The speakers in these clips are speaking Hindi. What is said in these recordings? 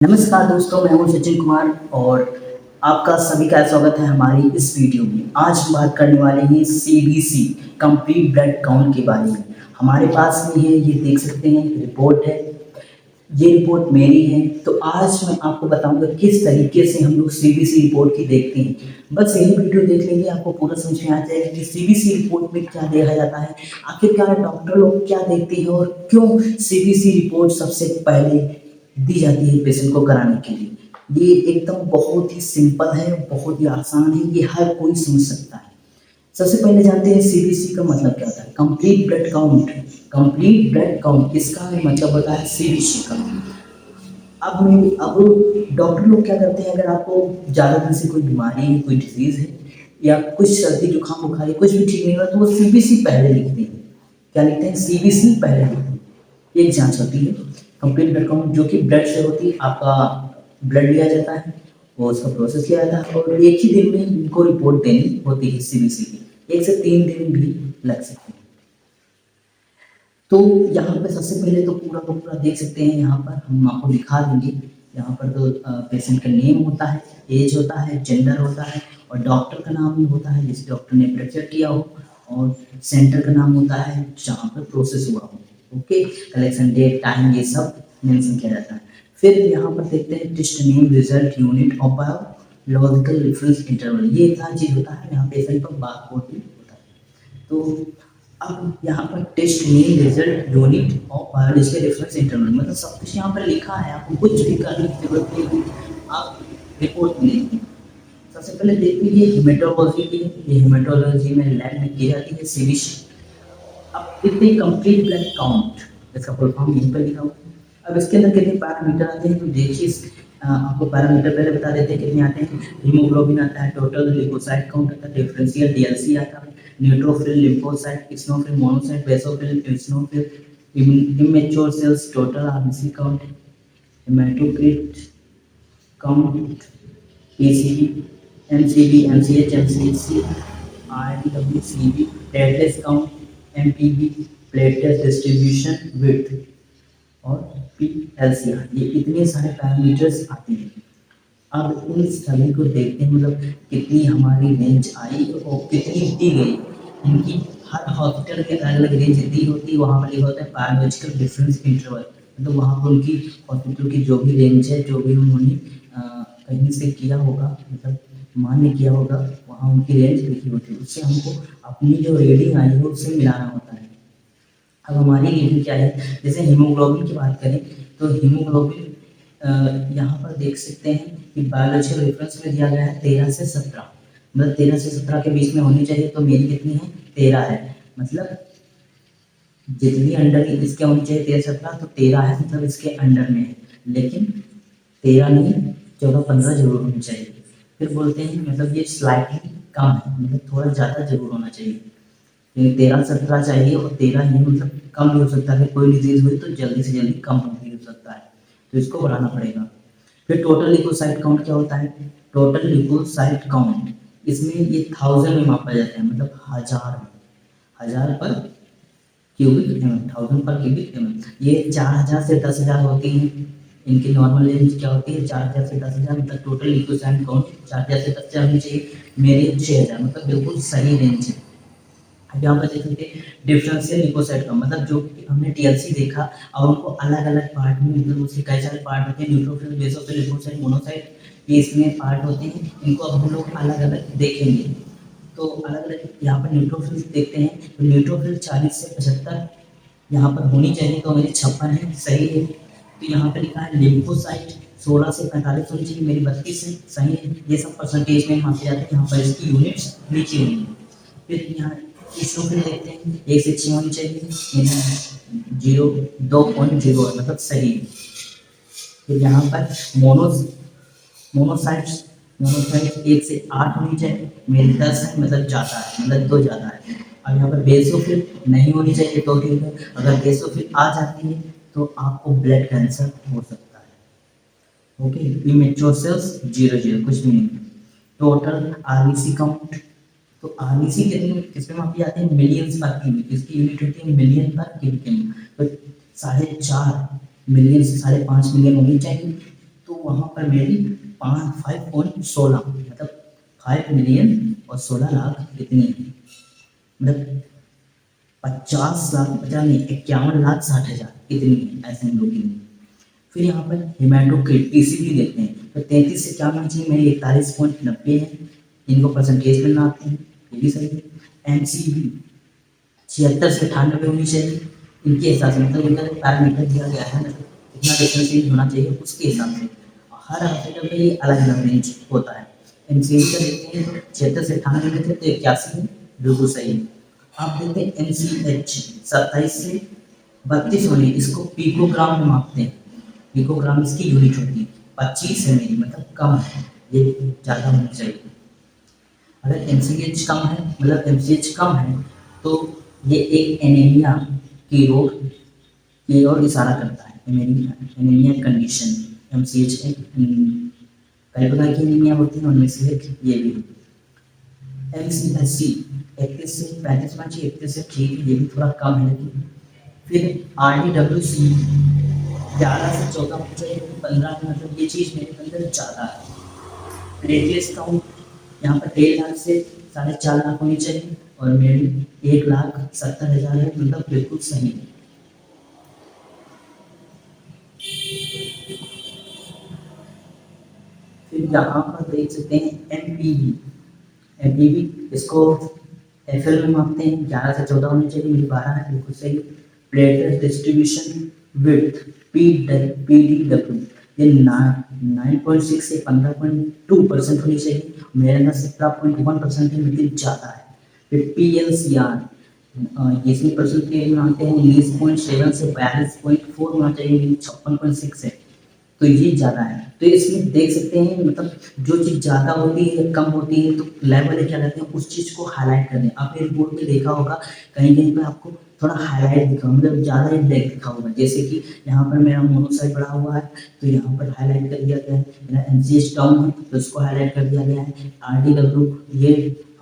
नमस्कार दोस्तों, मैं हूं सचिन कुमार और आपका सभी का स्वागत है हमारी इस वीडियो में। आज हम बात करने वाले हैं सीबीसी कंप्लीट ब्लड काउंट के बारे में। हमारे पास में है, ये देख सकते हैं, रिपोर्ट है। ये रिपोर्ट मेरी है। तो आज मैं आपको बताऊंगा किस तरीके से हम लोग सीबीसी रिपोर्ट की देखते हैं। बस यही वीडियो देख लेंगे, आपको पूरा समझ में आ जाएगा कि सीबीसी रिपोर्ट में क्या देखा जाता है, आखिरकार डॉक्टर लोग क्या देखते हैं और क्यों सीबीसी रिपोर्ट सबसे पहले दी जाती है पेशेंट को कराने के लिए। ये एकदम बहुत ही सिंपल है, बहुत ही आसान है, ये हर कोई समझ सकता है। सबसे पहले जानते हैं सीबीसी का मतलब क्या होता है। Complete blood count. Complete blood count इसका मतलब होता है सीबीसी का। अब डॉक्टर लोग क्या करते हैं, अगर आपको ज़्यादा दिन से कोई बीमारी है, कोई डिजीज है या कुछ सर्दी जुकाम बुखार है, कुछ भी ठीक नहीं हुआ, तो वो सीबीसी पहले लिखते हैं। क्या लिखते हैं? सीबीसी पहले लिखते हैं। एक जांच होती है कंप्लीट ब्लड काउंट, जो कि ब्लड से होती है। आपका ब्लड लिया जाता है, वो उसका प्रोसेस किया जाता है और एक ही दिन में इनको रिपोर्ट देनी होती है सीबीसी की। 1 से 3 दिन भी लग सकते हैं। तो यहाँ पे सबसे पहले तो पूरा का पूरा देख सकते हैं, यहाँ पर हम आपको दिखा देंगे। यहाँ पर तो पेशेंट का नेम होता है, एज होता है, जेंडर होता है और डॉक्टर का नाम भी होता है जिस डॉक्टर ने ब्लड चेक किया हो, और सेंटर का नाम होता है जहाँ पर प्रोसेस हुआ हो। ओके, कलेक्शन डेट, टाइम, ये सब मेंशन किया जाता है। फिर यहाँ पर देखते हैं टेस्ट नेम, रिजल्ट, यूनिट और बायोलॉजिकल रेफरेंस इंटरवल। ये इतना चीज होता है। यहाँ पेशेंट पर बारकोड भी होता है। तो अब यहाँ पर टेस्ट नेम, रिजल्ट, यूनिट और बायोलॉजिकल रेफरेंस इंटरवल, मतलब सब कुछ यहाँ पर लिखा है। आपको कुछ भी करने की जरूरत नहीं है, आप रिपोर्ट में लिखिए। सबसे पहले देखते हैं ये हेमेटोलॉजी की है। ये हेमेटोलॉजी में लैब में की जाती है सीबीसी। अब इतने कंप्लीट ब्लड काउंट, इसका फुल फॉर्म यहीं पर लिखा हुआ है। अब इसके अंदर कितने पैरामीटर आते हैं तो देखिए, आपको पैरामीटर पहले बता देते हैं कितने आते हैं। हीमोग्लोबिन आता है, टोटल लिपोसाइट काउंट आता है, डिफरेंशियल डीएलसी आता है, neutrophil, lymphocyte, eosinophil, monocyte, basophil, eosinophil, immature cells, total RBC count, haematocrit count, PCV, MCV, MCH, MCHC, RDWCV, platelets count, MPV, platelet distribution width और पीएलसीआर। ये इतने सारे पैरामीटर्स आते हैं। अब इन सभी को देखते हैं, मतलब कितनी हमारी रेंज आई और कितनी दी गई। इनकी हर हॉस्पिटल के अलग अलग रेंज दी होती है। वहाँ पर लिखा होता है बायोलॉजिकल डिफरेंस इंटरवल, मतलब वहाँ पर उनकी हॉस्पिटल की जो भी रेंज है, जो भी उन्होंने कहीं से किया होगा, मतलब मान्य किया होगा, वहाँ उनकी रेंज लिखी होती है। उससे हमको अपनी जो रीडिंग आई है उससे मिलाना होता है। अब हमारी रीडिंग क्या है, जैसे हीमोग्लोबिन की बात करें तो हीमोग्लोबिन यहाँ पर देख सकते हैं कि बायोलॉजिकल रेफरेंस में दिया गया है 13 से 17, मतलब 13 से 17 के बीच में होनी चाहिए। तो मेरी कितनी है? 13 है। मतलब जितनी अंडर की इसके होनी चाहिए 13 17, तो 13 है, मतलब इसके अंडर में है। लेकिन 13 नहीं, 14 15 जरूर होनी चाहिए। फिर बोलते हैं मतलब ये स्लाइटली कम है, मतलब थोड़ा ज़्यादा जरूर होना चाहिए। 13 17 चाहिए और 13 ही, मतलब कम भी हो सकता है। कोई डिजीज हुई तो जल्दी से जल्दी कम भी हो सकता है, तो इसको बढ़ाना पड़ेगा। फिर टोटल लिपोसाइट काउंट क्या होता है? टोटल लिपोसाइट काउंट, इसमें ये 1000 में मापा जाता है, मतलब हजार में, हजार पर क्यूबिक एम, 1000 पर क्यूबिक एम। ये 4000 से 10,000 होती हैं। इनकी नॉर्मल रेंज क्या होती है? 4000 से 10,000, मतलब टोटल लिपोसाइट काउंट 4000 से 10,000 होनी चाहिए। मेरी 6000, मतलब बिल्कुल सही रेंज है। यहाँ पर देख सकते हैं डिफरेंशियल लिपोसाइट का मतलब, जो हमने टीएलसी देखा, और उनको अलग अलग पार्ट में, मतलब उसके कई सारे पार्ट होते हैं, न्यूट्रोफिल, बेसोफिल, लिपोसाइट, मोनोसाइट, ये इसमें पार्ट होते हैं। इनको अब हम लोग अलग अलग देखेंगे। तो अलग अलग यहाँ पर न्यूट्रोफिल देखते हैं, तो न्यूट्रोफिल 40 से 75 यहाँ पर होनी चाहिए, तो मेरी 56 है, सही है। तो यहाँ पे लिखा है लिम्फोसाइट 16 से 45 होनी चाहिए, मेरी 32 है, सही है। ये सब परसेंटेज में मापे जाते हैं। यहाँ पर इसकी यूनिट्स नीचे हुई है। फिर यहाँ इसको फिर देखते हैं, 1 से 6 होनी चाहिए, 2.0 है, मतलब सही है। फिर यहाँ पर मोनोसाइट्स, मोनोसाइट्स 1 से 8 होनी चाहिए, मेरी 10 है, मतलब ज़्यादा है, मतलब 2 ज़्यादा है। अब यहाँ पर बेसोफिल नहीं होनी चाहिए, तो ठीक है। अगर बेसोफिल आ जाती है तो आपको ब्लड कैंसर हो सकता है। ओके, इमेच्योर सेल्स 0 0, कुछ भी नहीं। टोटल आरबीसी काउंट, तो आरबीसी कितनी किसमें मापी जाती है? मिलियंस पर क्यूबिक, इसकी यूनिट होती है मिलियन पर क्यूबिक एम। तो 4.5 मिलियन से 5.5 मिलियन होनी चाहिए। तो वहाँ पर मेरी 5.16 मतलब 5 मिलियन और 16 लाख इतनी है, मतलब 50 लाख, 50 नहीं, 51,60,000 इतनी है ऐसे लोगों की। फिर यहाँ पर हेमाटोक्रिट पीसीबी देखते हैं तो 33 से क्या होना चाहिए, मेरे 41.90 है, इनको परसेंटेज में नापते हैं, ये भी सही है। एमसीबी 76 से 98 होनी चाहिए इनके हिसाब से, मतलब इनका पैरामीटर दिया गया है, मतलब इतना डिफरेंशिएट होना चाहिए उसके हिसाब से। हर हॉस्पिटल में ये अलग अलग रेंज होता है। एमसीएच का देखते हैं तो 76 से 98 में थे तो 81 है, बिल्कुल सही है। आप देखते हैं एमसीएच 27 से 32 होनी, इसको पिकोग्राम में मापते हैं, पिकोग्राम इसकी यूनिट होती है। 25 है मेरी, मतलब कम है, ये ज़्यादा होनी चाहिए। अगर एमसीएच कम है, मतलब एमसीएच कम है तो ये एक एनीमिया की रोग की ओर इशारा करता है। एनीमिया कंडीशन एमसीएच है, कई प्रकार की एनीमिया होती है, उनमें से एक ये भी। एमसीएचसी 31 से 35 होना चाहिए, 31 से ठीक है, ये भी थोड़ा कम है लेकिन। फिर आरडीडब्ल्यूसी 11 से 14 होना चाहिए, 15 में, मतलब ये चीज़ मेरे अंदर ज़्यादा है। प्लेटलेट्स काउंट यहाँ पर 1.5 लाख से 4.5 लाख होनी चाहिए और मेरी 1,70,000 है, मतलब बिल्कुल सही है। फिर यहाँ पर देख सकते हैं एमपीवी, एमपीवी इसको एफएल में मापते हैं, 11 से 14 होनी चाहिए, मेरी 12 है, बिल्कुल सही। प्लेटलेट डिस्ट्रीब्यूशन विड्थ पीडीडब्ल्यू ये 9.6 से 15.2% होनी चाहिए, मेरे अंदर 17.1% है, लेकिन ज़्यादा है। फिर पीएलसीआर इसमें परसेंटेज में आते हैं 19.7 से 42.4 होना चाहिए, 56.6 है, तो ये ज़्यादा है। तो इसमें देख सकते हैं, मतलब जो चीज़ ज़्यादा होती है कम होती है तो लैब वाले क्या करते हैं उस चीज़ को हाईलाइट कर दें। आपने रिपोर्ट में देखा होगा कहीं कहीं पे आपको थोड़ा हाईलाइट दिखा, मतलब ज़्यादा ही ब्लैक दिखा होगा, जैसे कि यहाँ पर मेरा मोनोसाइट पड़ा हुआ है तो यहाँ पर हाईलाइट कर दिया गया है, मेरा एमसीएच डाउन है तो इसको हाईलाइट कर दिया गया है, आरडीडब्ल्यू ये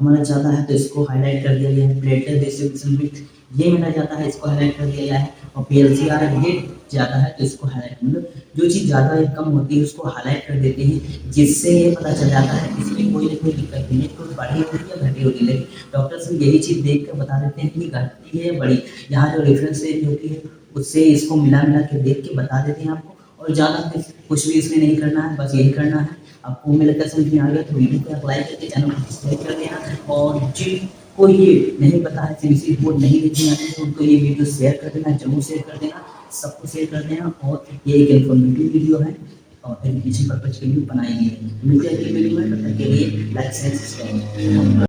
हमारा ज़्यादा है तो इसको हाईलाइट कर दिया गया है, प्लेटलेट डिस्ट्रीब्यूशन विड्थ ये मेरा ज़्यादा है, इसको हाईलाइट कर दिया गया है, और पीएलसीआर ये ज़्यादा है तो इसको हाईलाइट, मतलब जो चीज़ ज़्यादा या कम होती है उसको हाईलाइट कर देते हैं, जिससे ये पता चल जाता है इसमें कोई ना कोई दिक्कत नहीं है, तो बढ़ी होती है या घटी होती है, लेकिन डॉक्टर से यही चीज़ देख कर बता देते हैं कि घटी है या बढ़ी। यहाँ जो रेफरेंस रेंज होती है उससे इसको मिला मिला के देख के बता देते हैं आपको, और ज़्यादा कुछ भी इसमें नहीं करना है, बस यही करना है। आपको मेरे लगता है समझ में आ गया तो वीडियो को अप्लाई करके चैनल को सब्सक्राइब कर देना, और जिनको ये नहीं पता है सीबीसी रिपोर्ट नहीं देखनी आती है उनको ये वीडियो शेयर कर देना, जरूर शेयर कर देना, सबको शेयर कर देना। और ये एक इन्फॉर्मेटिव वीडियो है और एजुकेशन पर्पज के लिए बनाई गई है। मिलते हैं अगली वीडियो में, तब तक के लिए लाइक शेयर सब्सक्राइब।